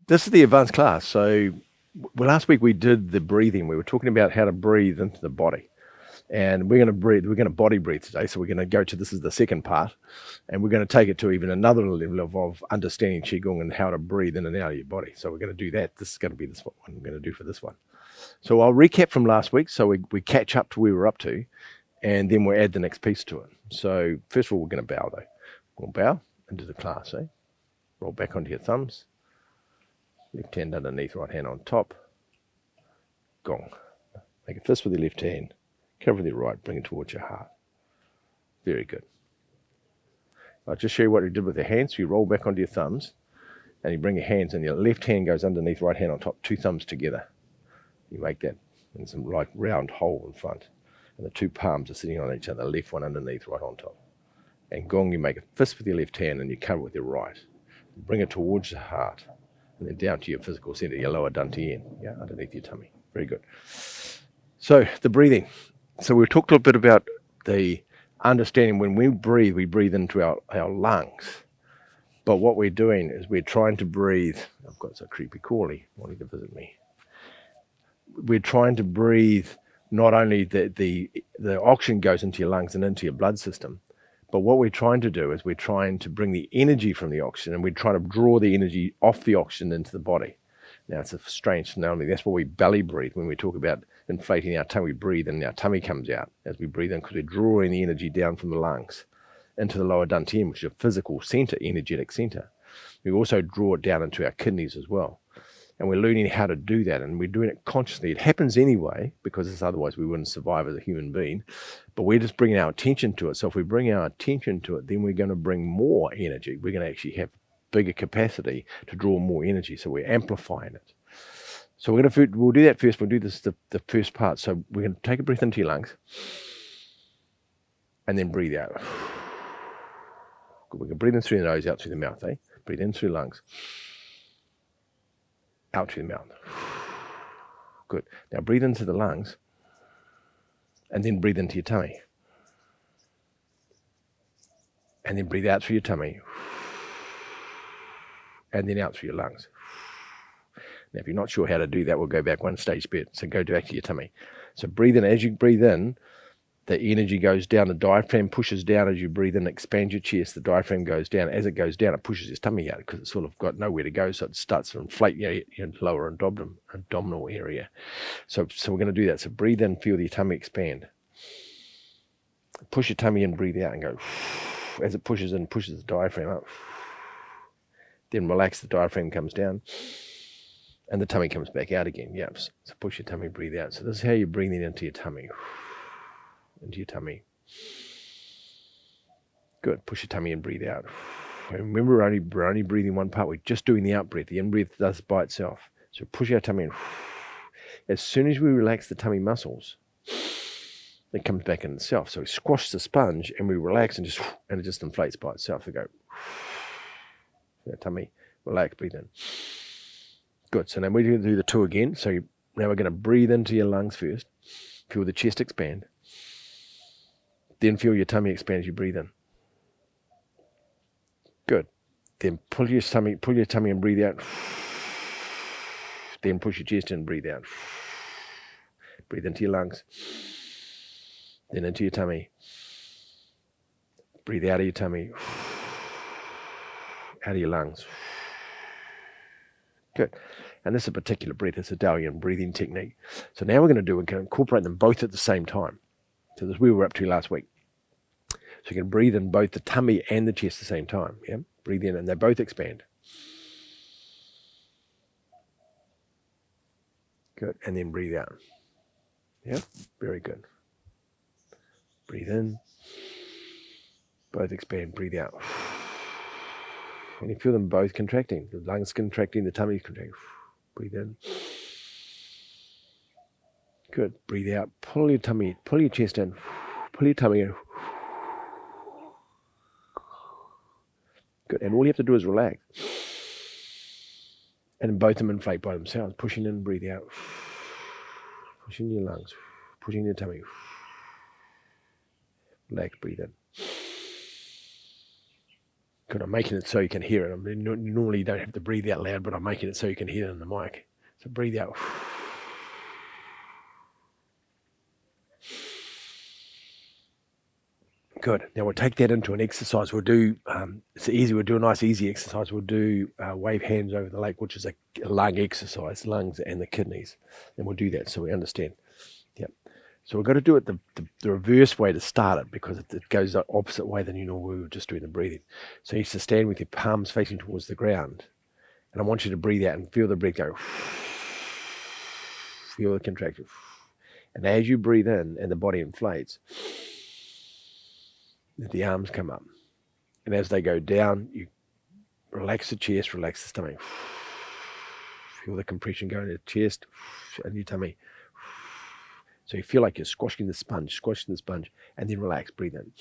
This is the advanced class. So last week we did the breathing. We were talking about how to breathe into the body. And we're going to body breathe today. So we're going to go to, this is the second part, and we're going to take it to even another level of understanding Qigong and how to breathe in and out of your body. So we're going to do that. This is going to be this one I'm going to do for this one. So I'll recap from last week. So we catch up to where we're up to, and then we'll add the next piece to it. So first of all, we're going to bow though. We'll bow into the class, eh? Roll back onto your thumbs. Left hand underneath, right hand on top. Gong. Make a fist with your left hand. Cover the right, bring it towards your heart. Very good. I'll just show you what you did with the hands. So you roll back onto your thumbs, and you bring your hands, and your left hand goes underneath, right hand on top, two thumbs together. You make that in some like round hole in front, and the two palms are sitting on each other, left one underneath, right on top. And gong, you make a fist with your left hand, and you cover it with your right. Bring it towards the heart, and then down to your physical center, your lower Dantian, yeah, underneath your tummy. Very good. So the breathing. So we've talked a little bit about the understanding when we breathe into our lungs. But what we're doing is we're trying to breathe. I've got some creepy crawly wanting to visit me. We're trying to breathe not only the oxygen goes into your lungs and into your blood system, but what we're trying to do is we're trying to bring the energy from the oxygen, and we're trying to draw the energy off the oxygen into the body. Now, it's a strange phenomenon. That's why we belly breathe. When we talk about inflating our tummy, we breathe and our tummy comes out as we breathe in, because we're drawing the energy down from the lungs into the lower dantian, which is a physical center, energetic center. We also draw it down into our kidneys as well. And we're learning how to do that, and we're doing it consciously. It happens anyway, because otherwise we wouldn't survive as a human being. But we're just bringing our attention to it. So if we bring our attention to it, then we're going to bring more energy. We're going to actually have bigger capacity to draw more energy. So we're amplifying it. So we'll do that first. We'll do this the first part. So we're going to take a breath into your lungs, and then breathe out. Good. We can breathe in through the nose, out through the mouth. Breathe in through the lungs, out through the mouth. Good. Now breathe into the lungs, and then breathe into your tummy, and then breathe out through your tummy, and then out through your lungs. Now, if you're not sure how to do that, we'll go back one stage bit. So go back to your tummy. So breathe in. As you breathe in, the energy goes down. The diaphragm pushes down as you breathe in. Expand your chest. The diaphragm goes down. As it goes down, it pushes your tummy out because it's sort of got nowhere to go. So it starts to inflate your lower abdominal area. So we're going to do that. So breathe in. Feel your tummy expand. Push your tummy in. Breathe out and go. As it pushes in, pushes the diaphragm up. Then relax. The diaphragm comes down. And the tummy comes back out again. Yep. So push your tummy, breathe out. So this is how you're breathing into your tummy. Into your tummy. Good. Push your tummy and breathe out. And remember, we're only breathing one part. We're just doing the out breath. The in breath does by itself. So push our tummy in. As soon as we relax the tummy muscles, it comes back in itself. So we squash the sponge and we relax, and it just inflates by itself. So go. Tummy, relax, breathe in. Good. So now we're going to do the two again. So now we're going to breathe into your lungs first. Feel the chest expand. Then feel your tummy expand as you breathe in. Good. Then pull your tummy and breathe out. Then push your chest in and breathe out. Breathe into your lungs. Then into your tummy. Breathe out of your tummy. Out of your lungs. Good. And this is a particular breath. It's a Dantian breathing technique. So now we're going to incorporate them both at the same time. So this is where we were up to last week. So you can breathe in both the tummy and the chest at the same time. Yeah. Breathe in and they both expand. Good. And then breathe out. Yeah. Very good. Breathe in. Both expand. Breathe out. And you feel them both contracting. The lungs contracting, the tummy contracting. Breathe in. Good. Breathe out. Pull your chest in. Pull your tummy in. Good. And all you have to do is relax. And both of them inflate by themselves. Pushing in, breathe out. Pushing your lungs. Pushing your tummy. Relax, breathe in. Good, I'm making it so you can hear it. I mean, normally you don't have to breathe out loud, but I'm making it so you can hear it in the mic. So breathe out. Good. Now we'll take that into an exercise. We'll do, it's easy, we'll do a nice easy exercise. We'll do wave hands over the lake, which is a lung exercise, lungs and the kidneys. And we'll do that so we understand. Yep. So we've got to do it the reverse way to start it, because it goes the opposite way than we were just doing the breathing. So you used to stand with your palms facing towards the ground. And I want you to breathe out and feel the breath go. Feel the contraction. And as you breathe in and the body inflates, the arms come up. And as they go down, you relax the chest, relax the stomach. Feel the compression go into the chest and your tummy. So you feel like you're squashing the sponge, and then relax, breathe in.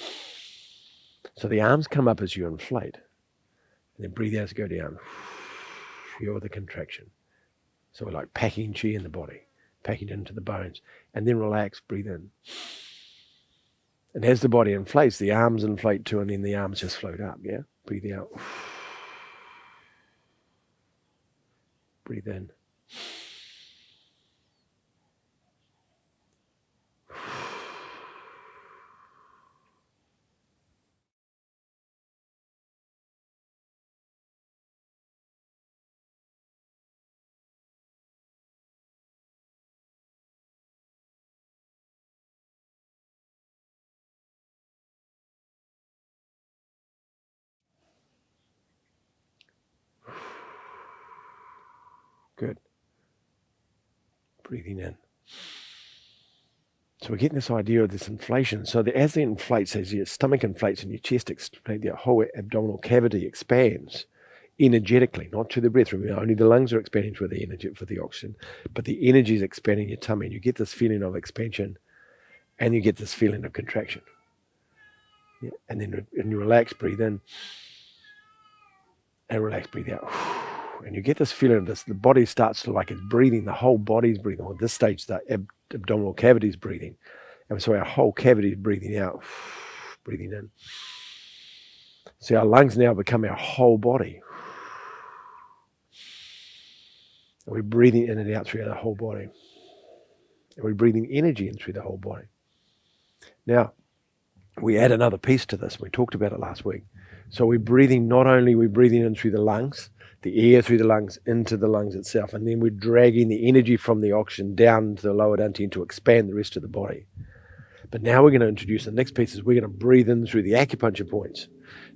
So the arms come up as you inflate, and then breathe out as you go down. Feel the contraction. So we're like packing chi in the body, packing it into the bones, and then relax, breathe in. And as the body inflates, the arms inflate too, and then the arms just float up, yeah? Breathe out. Breathe in. Good. Breathing in. So we're getting this idea of this inflation. So that as it inflates, as your stomach inflates and your chest expands, the whole abdominal cavity expands energetically, not to the breath. Remember, only the lungs are expanding for the energy, for the oxygen, but the energy is expanding your tummy. And you get this feeling of expansion, and you get this feeling of contraction. Yeah? And then you relax, breathe in, and relax, breathe out. And you get this feeling of this. The body starts to, like, it's breathing. The whole body's breathing. Well, at this stage, the abdominal cavity is breathing. And so our whole cavity is breathing out, breathing in. So our lungs now become our whole body. And we're breathing in and out through the whole body. And we're breathing energy in through the whole body. Now, we add another piece to this. We talked about it last week. So we're breathing, not only we're breathing in through the lungs, the air through the lungs into the lungs itself, and then we're dragging the energy from the oxygen down to the lower dantian to expand the rest of the body. But now we're going to introduce the next piece is we're going to breathe in through the acupuncture points.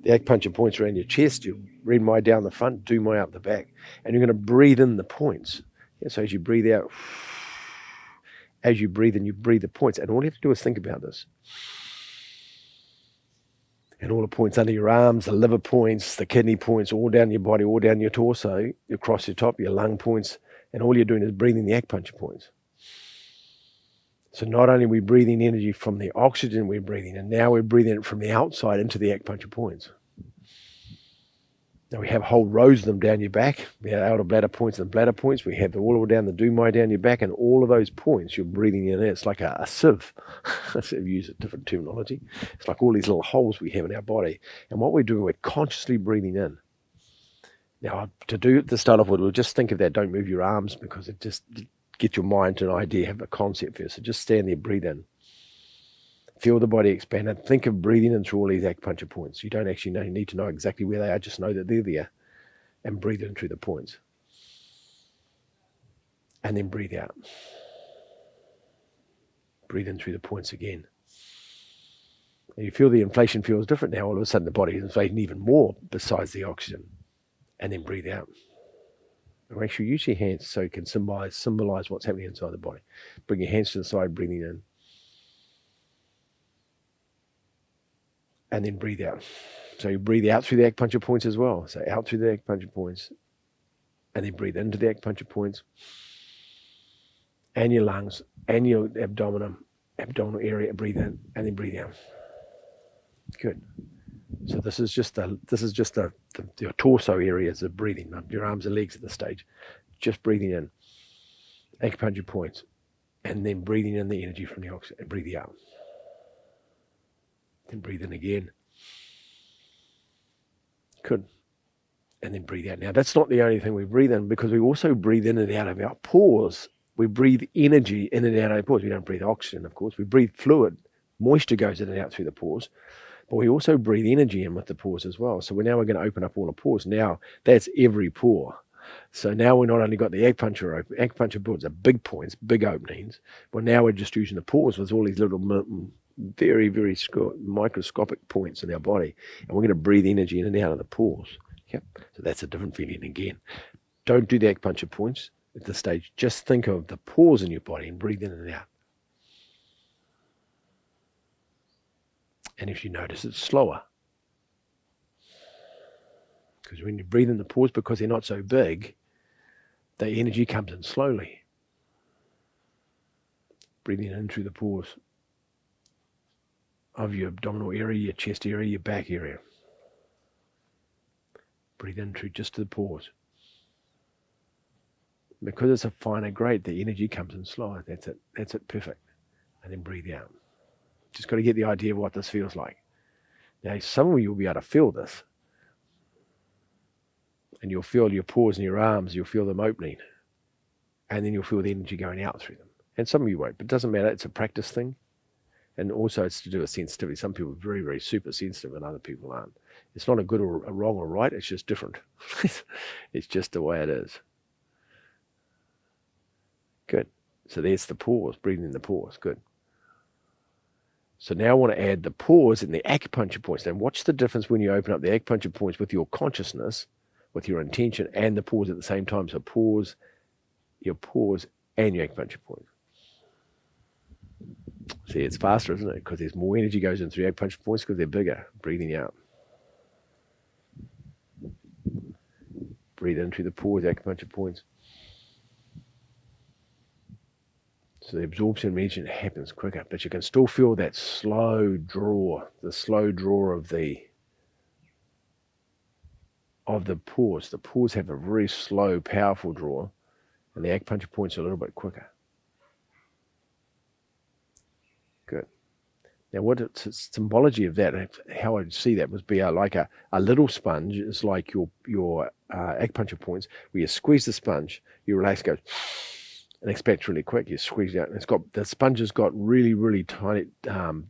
The acupuncture points are around your chest. You read my down the front, do my up the back. And you're going to breathe in the points. Yeah, so as you breathe out, as you breathe in, you breathe the points. And all you have to do is think about this. And all the points under your arms, the liver points, the kidney points, all down your body, all down your torso, across your top, your lung points. And all you're doing is breathing the acupuncture points. So not only are we breathing energy from the oxygen we're breathing, and now we're breathing it from the outside into the acupuncture points. Now we have whole rows of them down your back. We have outer bladder points and bladder points. We have all down the dumai down your back, and all of those points you're breathing in. It's like a sieve. So we use a different terminology. It's like all these little holes we have in our body. And what we're doing, we're consciously breathing in. Now to start off with, we'll just think of that. Don't move your arms, because it just get your mind to an idea, have a concept first. So just stand there, breathe in. Feel the body expand, and think of breathing in through all these acupuncture points. You don't actually need to know exactly where they are, just know that they're there, and breathe in through the points. And then breathe out. Breathe in through the points again. And you feel the inflation feels different now. All of a sudden the body is inflating even more besides the oxygen. And then breathe out. And make sure you use your hands so you can symbolize what's happening inside the body. Bring your hands to the side, breathing in. And then breathe out. So you breathe out through the acupuncture points as well. So out through the acupuncture points. And then breathe into the acupuncture points. And your lungs. And your abdominal area. Breathe in. And then breathe out. Good. So this is just your torso areas of breathing, not your arms and legs at this stage. Just breathing in. Acupuncture points. And then breathing in the energy from the oxygen. And breathe out. Then breathe in again. Good. And then breathe out. Now, that's not the only thing we breathe in, because we also breathe in and out of our pores. We breathe energy in and out of our pores. We don't breathe oxygen, of course. We breathe fluid. Moisture goes in and out through the pores. But we also breathe energy in with the pores as well. So we're going to open up all the pores. Now, that's every pore. So now we're not only got the acupuncture boards are big points, big openings, but now we're just using the pores with all these little very, very microscopic points in our body. And we're going to breathe energy in and out of the pores. Yep. So that's a different feeling again. Don't do the acupuncture points at this stage. Just think of the pores in your body and breathe in and out. And if you notice, it's slower. Because when you breathe in the pores, because they're not so big, the energy comes in slowly. Breathing in through the pores of your abdominal area, your chest area, your back area. Breathe in through just to the pores. Because it's a finer grade, the energy comes in slower. That's it. That's it. Perfect. And then breathe out. Just got to get the idea of what this feels like. Now, some of you will be able to feel this. And you'll feel your pores in your arms, you'll feel them opening. And then you'll feel the energy going out through them. And some of you won't, but it doesn't matter. It's a practice thing. And also it's to do with sensitivity. Some people are very, very super sensitive and other people aren't. It's not a good or a wrong or right. It's just different. It's just the way it is. Good. So there's the pores, breathing in the pores. Good. So now I want to add the pores and the acupuncture points. And watch the difference when you open up the acupuncture points with your consciousness, with your intention, and the pores at the same time. So pause, your pores, and your acupuncture points. See, it's faster, isn't it? Because there's more energy goes in through the acupuncture points because they're bigger. Breathing out. Breathe in through the pores, acupuncture points. So the absorption of energy happens quicker, but you can still feel that slow draw, the slow draw of the pores. The pores have a very slow, powerful draw, and the acupuncture points are a little bit quicker. Good. Now, what it's symbology of that, how I see that would be like a little sponge is like your acupuncture points, where you squeeze the sponge, you relax, goes, and expands really quick. You squeeze it out, and the sponge has got really, really tiny,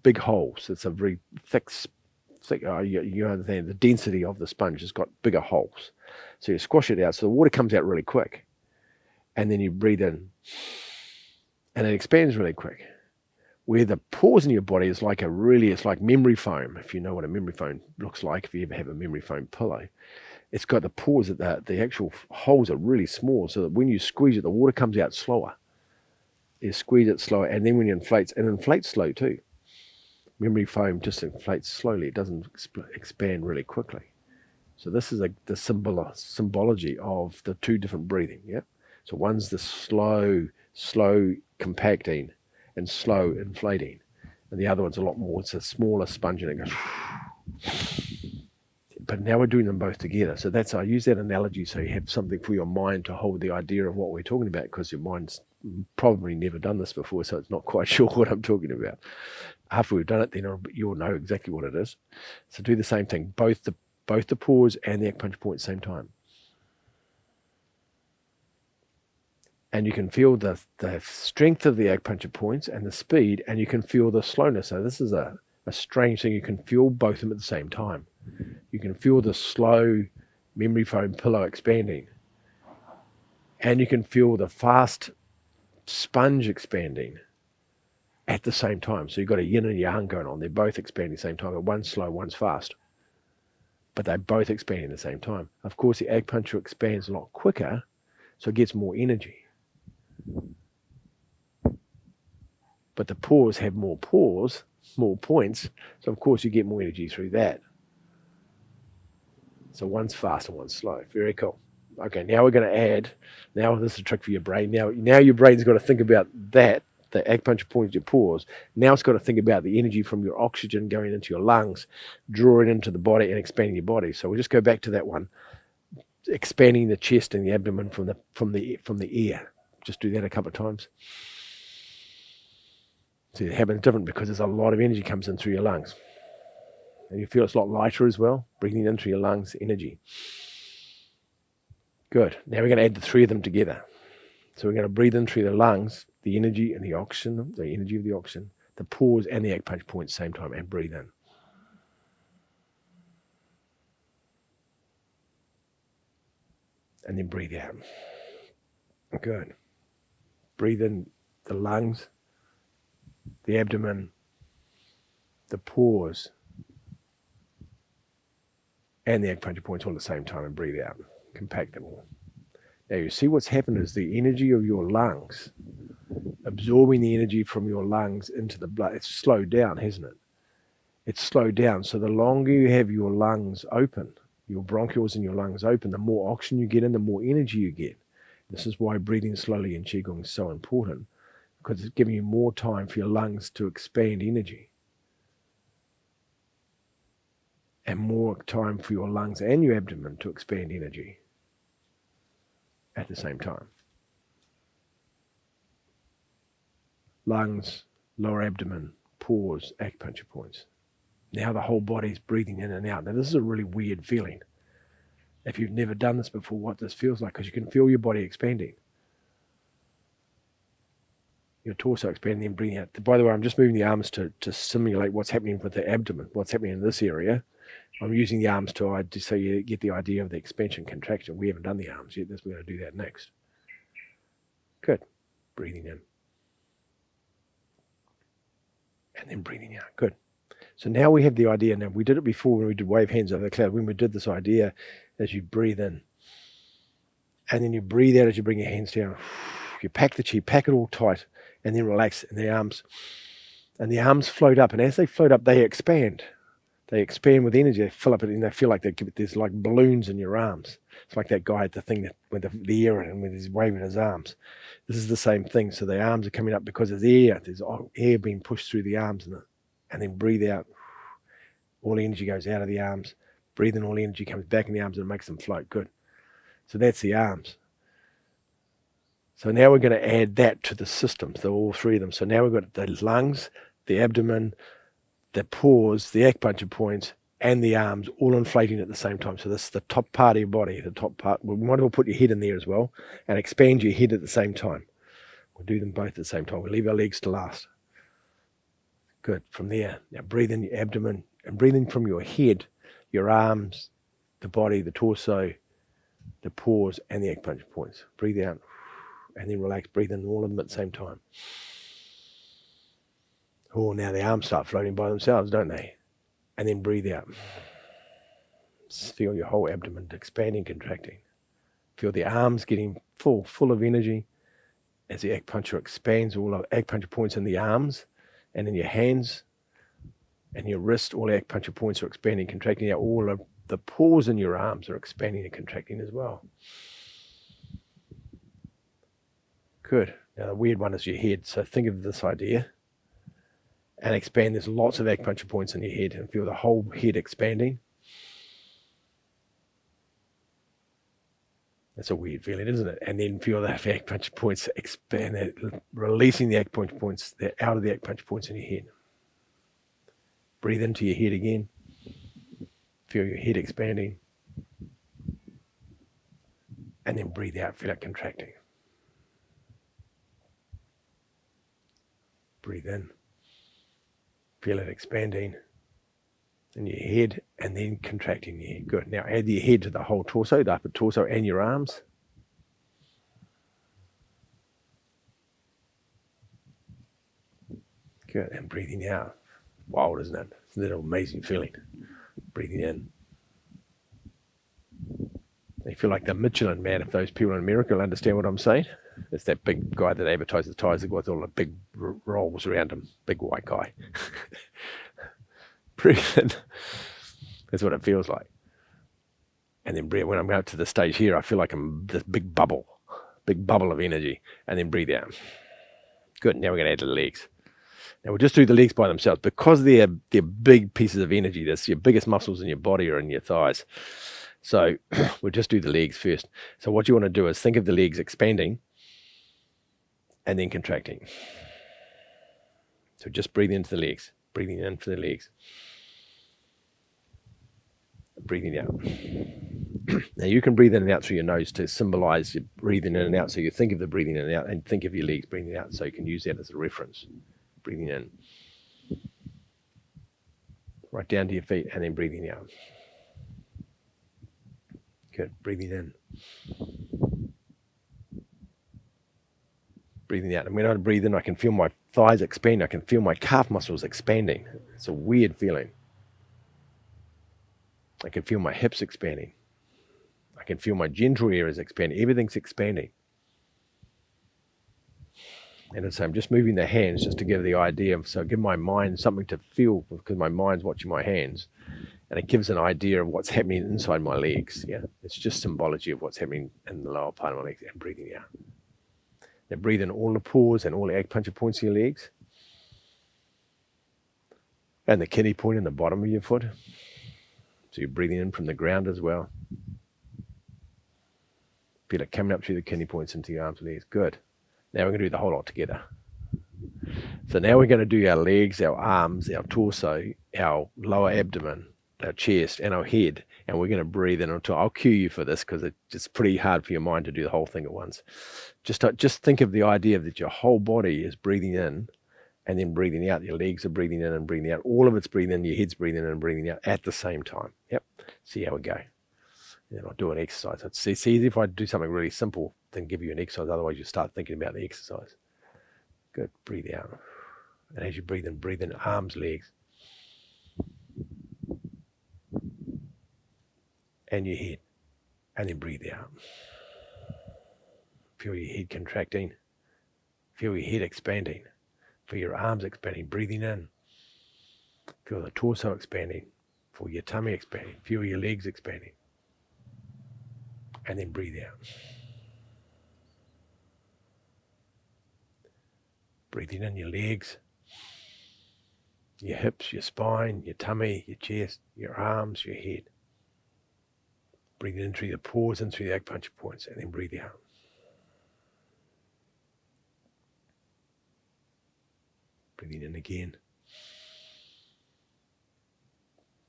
big holes. It's a very thick. You understand the density of the sponge has got bigger holes. So you squash it out, so the water comes out really quick, and then you breathe in, and it expands really quick. Where the pores in your body is like it's like memory foam. If you know what a memory foam looks like, if you ever have a memory foam pillow, it's got the pores that the actual holes are really small, so that when you squeeze it, the water comes out slower. You squeeze it slower, and then when you inflates, and inflates slow too. Memory foam just inflates slowly; it doesn't expand really quickly. So this is the symbology of the two different breathing. Yeah. So one's the slow compacting and slow inflating, and the other one's a lot more. It's a smaller sponge, and it goes. But now we're doing them both together. So I use that analogy so you have something for your mind to hold the idea of what we're talking about, because your mind's probably never done this before, so it's not quite sure what I'm talking about. After we've done it, then you'll know exactly what it is. So do the same thing, both the pause and the acupuncture point at the same time. And you can feel the strength of the acupuncture points and the speed, and you can feel the slowness. So this is a strange thing. You can feel both of them at the same time. You can feel the slow memory foam pillow expanding, and you can feel the fast sponge expanding at the same time. So you've got a yin and yang going on. They're both expanding at the same time, but one's slow, one's fast. But they're both expanding at the same time. Of course, the acupuncture expands a lot quicker, so it gets more energy. But the pores have more points, so of course you get more energy through that. So one's fast and one's slow. Very cool. Okay, now we're going to add, now this is a trick for your brain. Now your brain's got to think about that, the acupuncture points, your pores. Now it's got to think about the energy from your oxygen going into your lungs, drawing into the body and expanding your body. So we'll just go back to that one, expanding the chest and the abdomen from the ear. Just do that a couple of times. So it happens different because there's a lot of energy comes in through your lungs. And you feel it's a lot lighter as well. Breathing in through your lungs, energy. Good. Now we're going to add the three of them together. So we're going to breathe in through the lungs, the energy and the oxygen, the energy of the oxygen, the pause and the acupuncture point at the same time, and breathe in. And then breathe out. Good. Breathe in the lungs, the abdomen, the pause, and the acupuncture points all at the same time, and breathe out. Compact them all. Now you see what's happened is the energy of your lungs, absorbing the energy from your lungs into the blood, it's slowed down, hasn't it? It's slowed down. So the longer you have your lungs open, your bronchioles in your lungs open, the more oxygen you get in, the more energy you get. This is why breathing slowly in Qigong is so important, because it's giving you more time for your lungs to expand energy, and more time for your lungs and your abdomen to expand energy at the same time. Lungs, lower abdomen, pause, acupuncture points. Now the whole body's breathing in and out. Now this is a really weird feeling. If you've never done this before, what this feels like, because you can feel your body expanding. Your torso expanding and breathing out. By the way, I'm just moving the arms to simulate what's happening with the abdomen, what's happening in this area. I'm using the arms to so you get the idea of the expansion, contraction. We haven't done the arms yet. We're going to do that next. Good. Breathing in. And then breathing out. Good. So now we have the idea. Now we did it before when we did wave hands over the cloud. When we did this idea, as you breathe in, and then you breathe out as you bring your hands down. You pack the chi, pack it all tight, and then relax. And the arms float up. And as they float up, they expand. They expand with energy. They fill up, and they feel like there's like balloons in your arms. It's like that guy at the thing that with the air in it, and with his waving his arms. This is the same thing. So the arms are coming up because there's air. There's air being pushed through the arms, and then breathe out. All the energy goes out of the arms. Breathe in, all the energy comes back in the arms, and it makes them float. Good. So that's the arms. So now we're going to add that to the systems, all three of them. So now we've got the lungs, the abdomen, the pause, the acupuncture points, and the arms all inflating at the same time. So this is the top part of your body, the top part. We might as well put your head in there as well and expand your head at the same time. We'll do them both at the same time. We'll leave our legs to last. Good. From there, now breathe in your abdomen and breathe in from your head, your arms, the body, the torso, the pause, and the acupuncture points. Breathe out and then relax. Breathe in all of them at the same time. Oh, now the arms start floating by themselves, don't they? And then breathe out. Feel your whole abdomen expanding, contracting. Feel the arms getting full of energy as the acupuncture expands. All of acupuncture points in the arms and in your hands and your wrist. All the acupuncture points are expanding, contracting. Now all of the pores in your arms are expanding and contracting as well. Good. Now the weird one is your head. So think of this idea and expand. There's lots of acupuncture points in your head, and feel the whole head expanding. That's a weird feeling, isn't it? And then feel the acupuncture points expand, releasing the acupuncture points, they're out of the acupuncture points in your head. Breathe into your head again. Feel your head expanding. And then breathe out, feel it contracting. Breathe in. Feel it expanding in your head and then contracting your head. Good. Now add your head to the whole torso, the upper torso and your arms. Good. And breathing out. Wild, isn't it? It's a little amazing feeling. Breathing in. You feel like the Michelin man, if those people in America will understand what I'm saying. It's that big guy that advertises tyres with all the big rolls around him. Big white guy. Breathe in. That's what it feels like. And then breathe. When I'm up to the stage here, I feel like I'm this big bubble of energy. And then breathe out. Good. Now we're going to add the legs. Now we'll just do the legs by themselves because they're big pieces of energy. That's your biggest muscles in your body or in your thighs. So we'll just do the legs first. So what you want to do is think of the legs expanding and then contracting. So just breathe into the legs, breathing in for the legs. breathing out. Now you can breathe in and out through your nose to symbolize your breathing in and out. So you think of the breathing in and out and think of your legs breathing out. So you can use that as a reference. Breathing in, right down to your feet, and then breathing out. Good. Breathing in. Breathing out. And when I breathe in, I can feel my thighs expand. I can feel my calf muscles expanding. It's a weird feeling. I can feel my hips expanding. I can feel my genital areas expanding. Everything's expanding. And so I'm just moving the hands just to give the idea of, so give my mind something to feel, because my mind's watching my hands, and it gives an idea of what's happening inside my legs. Yeah, it's just symbology of what's happening in the lower part of my legs, and breathing out. Now breathe in all the pores and all the acupuncture points in your legs, and the kidney point in the bottom of your foot. So you're breathing in from the ground as well. Feel it coming up through the kidney points into your arms and legs. Good. Now we're going to do the whole lot together. So now we're going to do our legs, our arms, our torso, our lower abdomen, our chest, and our head. And we're going to breathe in until I'll cue you for this, because it's pretty hard for your mind to do the whole thing at once. Just think of the idea that your whole body is breathing in and then breathing out. Your legs are breathing in and breathing out. All of it's breathing in. Your head's breathing in and breathing out at the same time. Yep. See how we go. And then I'll do an exercise. It's easy if I do something really simple than give you an exercise. Otherwise, you start thinking about the exercise. Good. Breathe out. And as you breathe in arms, legs, and your head. And then breathe out. Feel your head contracting. Feel your head expanding. Feel your arms expanding. Breathing in. Feel the torso expanding. Feel your tummy expanding. Feel your legs expanding. And then breathe out. Breathing in your legs, your hips, your spine, your tummy, your chest, your arms, your head. Breathing in through the pores and through the acupuncture points, and then breathe out. Breathing in again.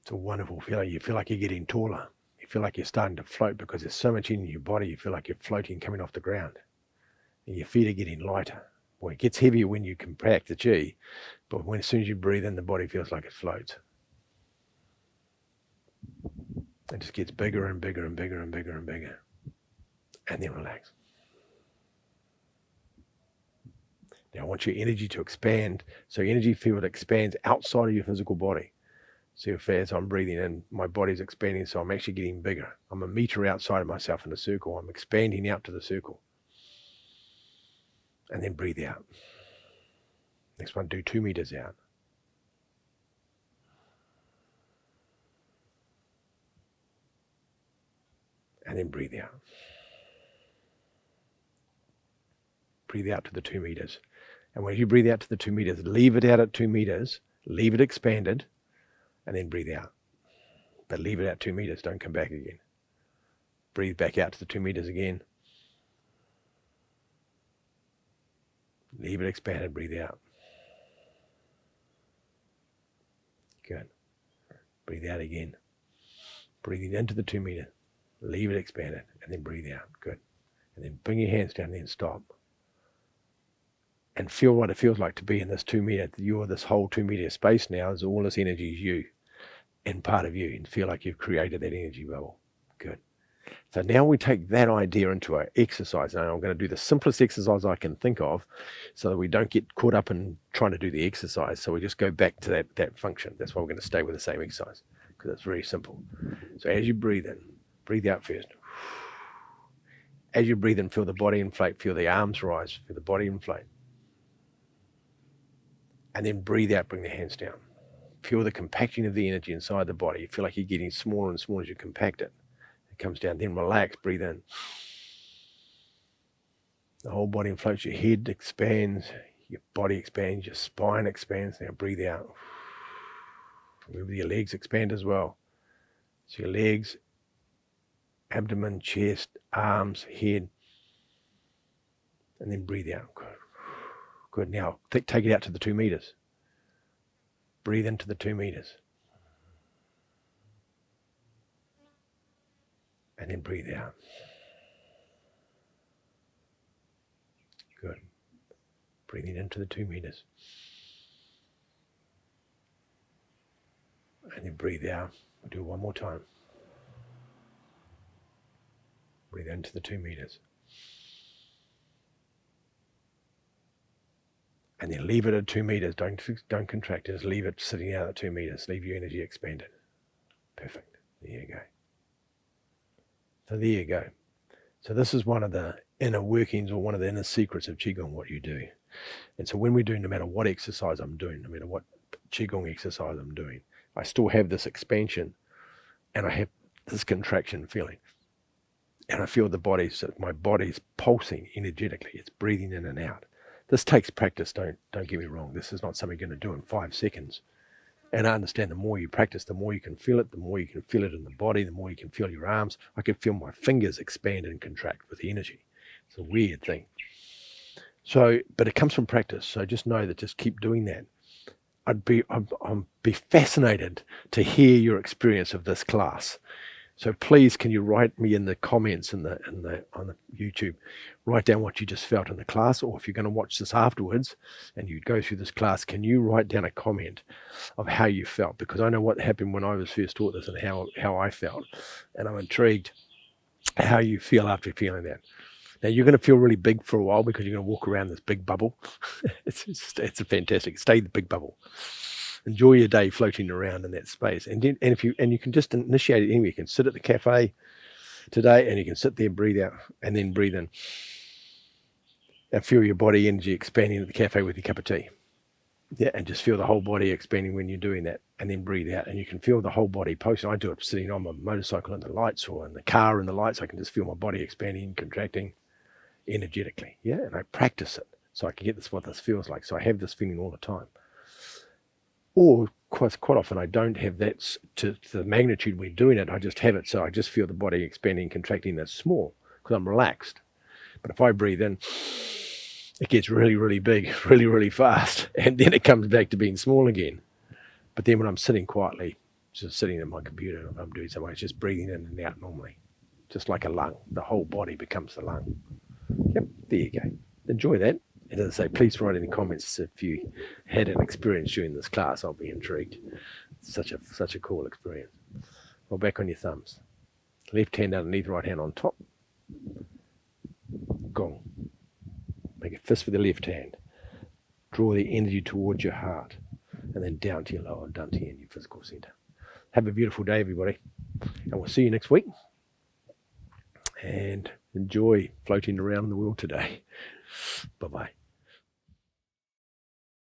It's a wonderful feeling. You feel like you're getting taller. You feel like you're starting to float because there's so much in your body. You feel like you're floating, coming off the ground. And your feet are getting lighter. Well, it gets heavier when you contract the chi, but as soon as you breathe in, the body feels like it floats. It just gets bigger and bigger and bigger and bigger and bigger. And then relax. Now I want your energy to expand. So your energy field expands outside of your physical body. So as I'm breathing in, my body's expanding, so I'm actually getting bigger. I'm a meter outside of myself in a circle. I'm expanding out to the circle. And then breathe out. Next one, do 2 meters out. And then breathe out. Breathe out to the 2 meters. And when you breathe out to the 2 meters, leave it out at 2 meters, leave it expanded, and then breathe out. But leave it at 2 meters, don't come back again. Breathe back out to the 2 meters again. Leave it expanded, breathe out. Good. Breathe out again. Breathing into the 2 meter. Leave it expanded, and then breathe out. Good. And then bring your hands down, and then stop. And feel what it feels like to be in this 2 meter. You're this whole 2 meter space now. Is all this energy is you and part of you, and feel like you've created that energy bubble. Good. So now we take that idea into our exercise. And I'm going to do the simplest exercise I can think of so that we don't get caught up in trying to do the exercise. So we just go back to that function. That's why we're going to stay with the same exercise, because it's very simple. So as you breathe in, breathe out first. As you breathe in, feel the body inflate, feel the arms rise, feel the body inflate. And then breathe out, bring the hands down. Feel the compacting of the energy inside the body. You feel like you're getting smaller and smaller as you compact it. It comes down, then relax, breathe in. The whole body inflates, your head expands, your body expands, your spine expands. Now breathe out. Remember your legs expand as well. So your legs, abdomen, chest, arms, head. And then breathe out. Good. Good. Now take it out to the 2 meters. Breathe into the 2 meters. And then breathe out. Good. Breathing into the 2 meters. And then breathe out. We'll do it one more time. Breathe into the 2 meters. And then leave it at 2 meters. Don't contract it. Just leave it sitting out at 2 meters. Leave your energy expanded. Perfect. There you go. So there you go. So this is one of the inner workings, or one of the inner secrets of Qigong, what you do. And so when we're doing, no matter what exercise I'm doing, no matter what Qigong exercise I'm doing, I still have this expansion and I have this contraction feeling. And I feel the body, so my body's pulsing energetically. It's breathing in and out. This takes practice, don't get me wrong. This is not something you're going to do in 5 seconds. And I understand the more you practice, the more you can feel it, the more you can feel it in the body, the more you can feel your arms. I can feel my fingers expand and contract with the energy. It's a weird thing. So, but it comes from practice. So just know that, just keep doing that. I'd be fascinated to hear your experience of this class. So please, can you write me in the comments on the YouTube, write down what you just felt in the class, or if you're going to watch this afterwards and you go through this class, can you write down a comment of how you felt? Because I know what happened when I was first taught this and how I felt, and I'm intrigued how you feel after feeling that. Now you're going to feel really big for a while because you're going to walk around this big bubble. it's a fantastic. Stay the big bubble. Enjoy your day floating around in that space, and you can just initiate it anywhere. You can sit at the cafe today, and you can sit there, breathe out, and then breathe in, and feel your body energy expanding at the cafe with your cup of tea. Yeah, and just feel the whole body expanding when you're doing that, and then breathe out, and you can feel the whole body pulsing. I do it sitting on my motorcycle in the lights, or in the car in the lights. I can just feel my body expanding, contracting energetically. Yeah, and I practice it so I can get what this feels like. So I have this feeling all the time. Or quite often I don't have that to the magnitude we're doing it. I just have it, so I just feel the body expanding, contracting. That's small because I'm relaxed. But if I breathe in, it gets really, really big, really, really fast, and then it comes back to being small again. But then when I'm sitting quietly, just sitting at my computer, if I'm doing something, it's just breathing in and out normally, just like a lung. The whole body becomes the lung. Yep, there you go. Enjoy that. And as I say, please write in the comments if you had an experience during this class. I'll be intrigued. Such a cool experience. Roll back on your thumbs. Left hand underneath, right hand on top. Gong. Make a fist with the left hand. Draw the energy towards your heart, and then down to your lower Dantian, your physical center. Have a beautiful day, everybody. And we'll see you next week. And enjoy floating around the world today. Bye-bye.